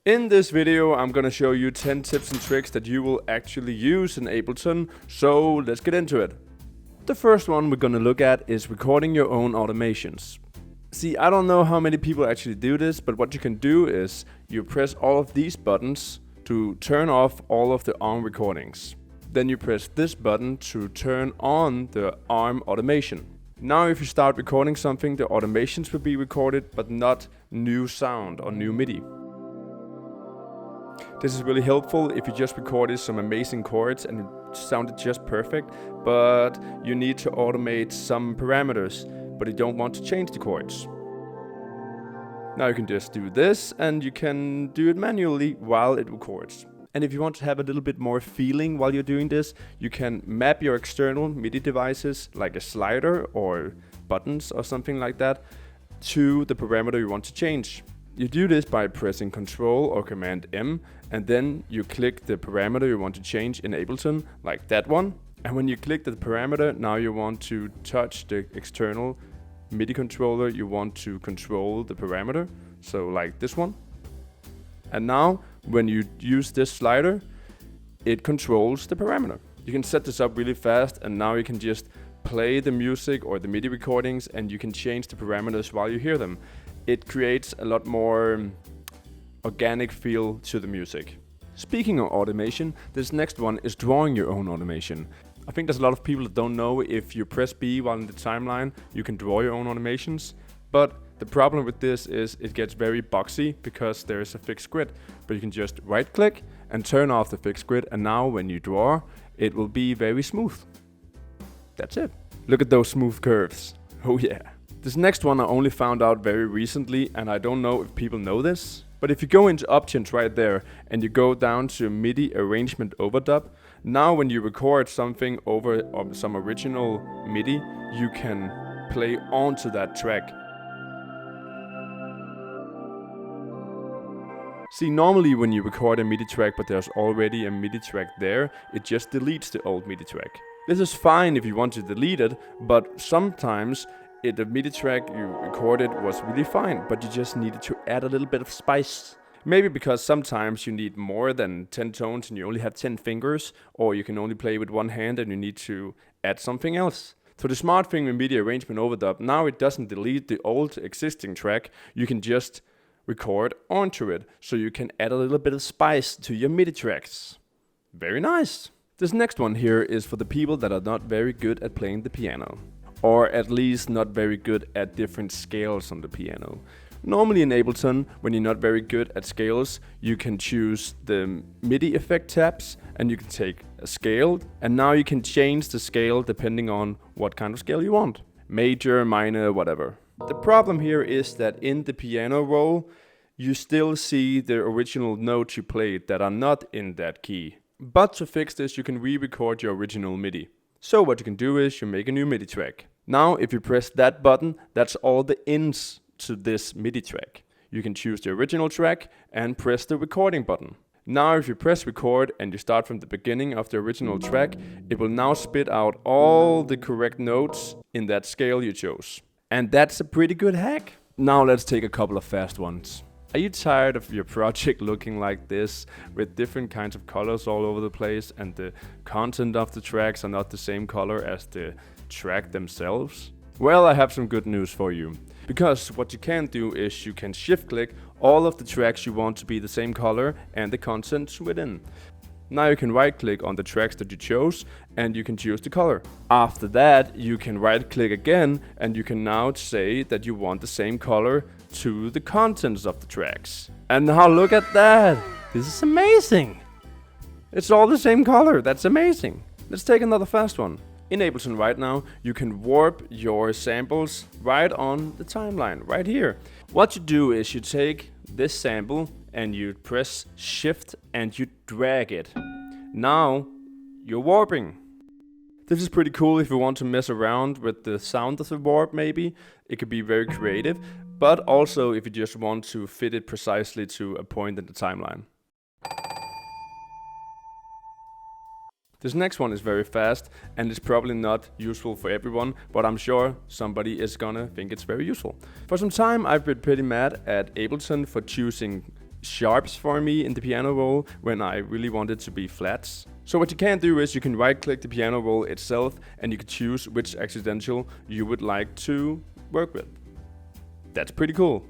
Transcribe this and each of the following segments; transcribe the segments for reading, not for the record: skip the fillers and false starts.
In this video, I'm gonna show you 10 tips and tricks that you will actually use in Ableton, so let's get into it. The first one we're gonna look at is recording your own automations. See, I don't know how many people actually do this, but what you can do is you press all of these buttons to turn off all of the ARM recordings. Then you press this button to turn on the ARM automation. Now if you start recording something, the automations will be recorded, but not new sound or new MIDI. This is really helpful if you just recorded some amazing chords and it sounded just perfect, but you need to automate some parameters, but you don't want to change the chords. Now you can just do this and you can do it manually while it records. And if you want to have a little bit more feeling while you're doing this, you can map your external MIDI devices, like a slider or buttons or something like that, to the parameter you want to change. You do this by pressing Ctrl or Command M, and then you click the parameter you want to change in Ableton, like that one. And when you click the parameter, now you want to touch the external MIDI controller you want to control the parameter, so like this one. And now, when you use this slider, it controls the parameter. You can set this up really fast, and now you can just play the music or the MIDI recordings, and you can change the parameters while you hear them. It creates a lot more organic feel to the music. Speaking of automation, this next one is drawing your own automation. I think there's a lot of people that don't know if you press B while in the timeline, you can draw your own automations. But the problem with this is it gets very boxy because there is a fixed grid. But you can just right click and turn off the fixed grid, and now when you draw, it will be very smooth. That's it. Look at those smooth curves. Oh yeah. This next one I only found out very recently, and I don't know if people know this. But if you go into options right there and you go down to MIDI Arrangement Overdub, now when you record something over some original MIDI, you can play onto that track. See, normally when you record a MIDI track but there's already a MIDI track there, it just deletes the old MIDI track. This is fine if you want to delete it, but sometimes the MIDI track you recorded was really fine, but you just needed to add a little bit of spice. Maybe because sometimes you need more than 10 tones and you only have 10 fingers, or you can only play with one hand and you need to add something else. So the smart thing with MIDI Arrangement Overdub, now it doesn't delete the old existing track, you can just record onto it, so you can add a little bit of spice to your MIDI tracks. Very nice. This next one here is for the people that are not very good at playing the piano, or at least not very good at different scales on the piano. Normally in Ableton, when you're not very good at scales, you can choose the MIDI effect tabs and you can take a scale, and now you can change the scale depending on what kind of scale you want. Major, minor, whatever. The problem here is that in the piano roll, you still see the original notes you played that are not in that key. But to fix this, you can re-record your original MIDI. So what you can do is you make a new MIDI track. Now if you press that button, that's all the ins to this MIDI track. You can choose the original track and press the recording button. Now if you press record and you start from the beginning of the original track, it will now spit out all the correct notes in that scale you chose. And that's a pretty good hack. Now let's take a couple of fast ones. Are you tired of your project looking like this, with different kinds of colors all over the place, and the content of the tracks are not the same color as the track themselves? Well, I have some good news for you. Because what you can do is you can shift click all of the tracks you want to be the same color and the contents within. Now you can right click on the tracks that you chose and you can choose the color. After that, you can right click again and you can now say that you want the same color to the contents of the tracks. And now look at that! This is amazing! It's all the same color, that's amazing! Let's take another fast one. In Ableton right now, you can warp your samples right on the timeline, right here. What you do is you take this sample and you press shift and you drag it. Now you're warping. This is pretty cool if you want to mess around with the sound of the warp maybe. It could be very creative, but also if you just want to fit it precisely to a point in the timeline. This next one is very fast and it's probably not useful for everyone, but I'm sure somebody is gonna think it's very useful. For some time I've been pretty mad at Ableton for choosing sharps for me in the piano roll when I really want it to be flats. So what you can do is you can right click the piano roll itself and you can choose which accidental you would like to work with. That's pretty cool.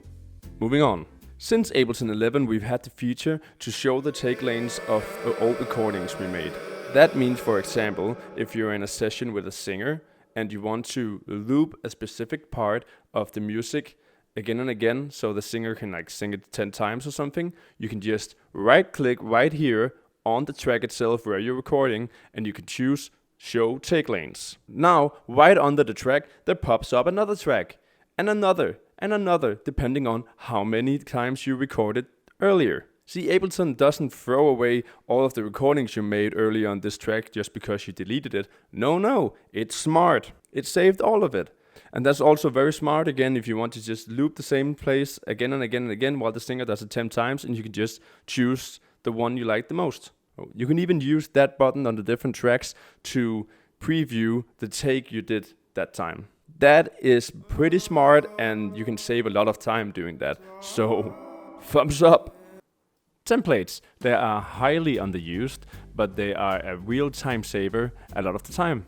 Moving on. Since Ableton 11 we've had the feature to show the take lanes of old recordings we made. That means, for example, if you're in a session with a singer and you want to loop a specific part of the music again and again so the singer can like sing it 10 times or something, you can just right click right here on the track itself where you're recording and you can choose show take lanes. Now right under the track there pops up another track and another and another depending on how many times you recorded earlier. See, Ableton doesn't throw away all of the recordings you made earlier on this track just because you deleted it. No, it's smart. It saved all of it. And that's also very smart, again, if you want to just loop the same place again and again and again while the singer does it 10 times, and you can just choose the one you like the most. You can even use that button on the different tracks to preview the take you did that time. That is pretty smart, and you can save a lot of time doing that. So, thumbs up! Templates. They are highly underused, but they are a real time saver a lot of the time.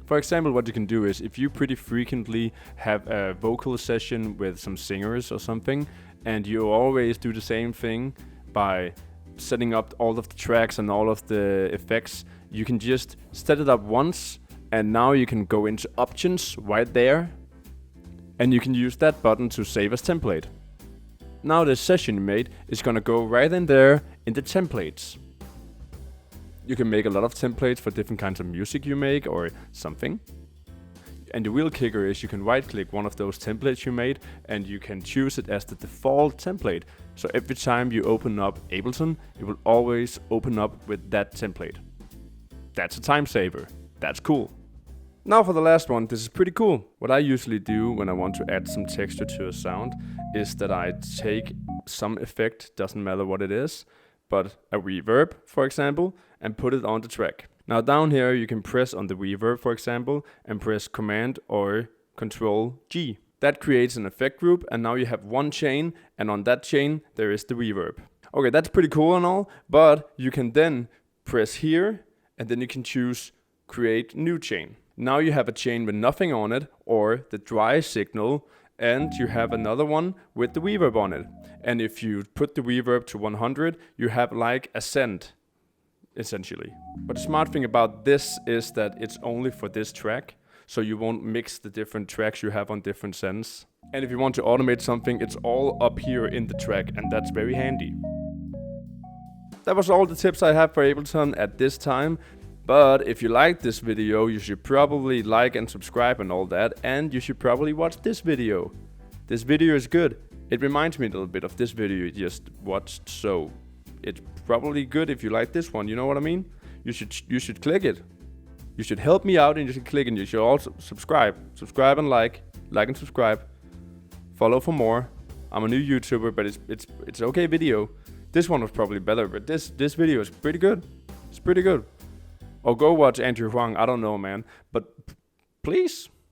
For example, what you can do is if you pretty frequently have a vocal session with some singers or something, and you always do the same thing by setting up all of the tracks and all of the effects, you can just set it up once, and now you can go into options right there, and you can use that button to save as template. Now the session you made is gonna go right in there in the templates. You can make a lot of templates for different kinds of music you make or something. And the real kicker is you can right click one of those templates you made and you can choose it as the default template. So every time you open up Ableton, it will always open up with that template. That's a time saver. That's cool. Now for the last one, this is pretty cool. What I usually do when I want to add some texture to a sound is that I take some effect, doesn't matter what it is, but a reverb, for example, and put it on the track. Now down here you can press on the reverb, for example, and press Command or Control G. That creates an effect group, and now you have one chain, and on that chain there is the reverb. Okay, that's pretty cool and all, but you can then press here, and then you can choose Create New Chain. Now you have a chain with nothing on it, or the dry signal, and you have another one with the reverb on it. And if you put the reverb to 100, you have like a send, essentially. But the smart thing about this is that it's only for this track, so you won't mix the different tracks you have on different sends. And if you want to automate something, it's all up here in the track, and that's very handy. That was all the tips I have for Ableton at this time. But if you liked this video, you should probably like and subscribe and all that, and you should probably watch this video. This video is good. It reminds me a little bit of this video you just watched, so it's probably good if you like this one, you know what I mean? You should click it. You should help me out and you should click, and you should also subscribe. Subscribe and like and subscribe. Follow for more. I'm a new YouTuber, but it's okay video. This one was probably better, but this video is pretty good. It's pretty good. Or go watch Andrew Huang, I don't know, man. But please,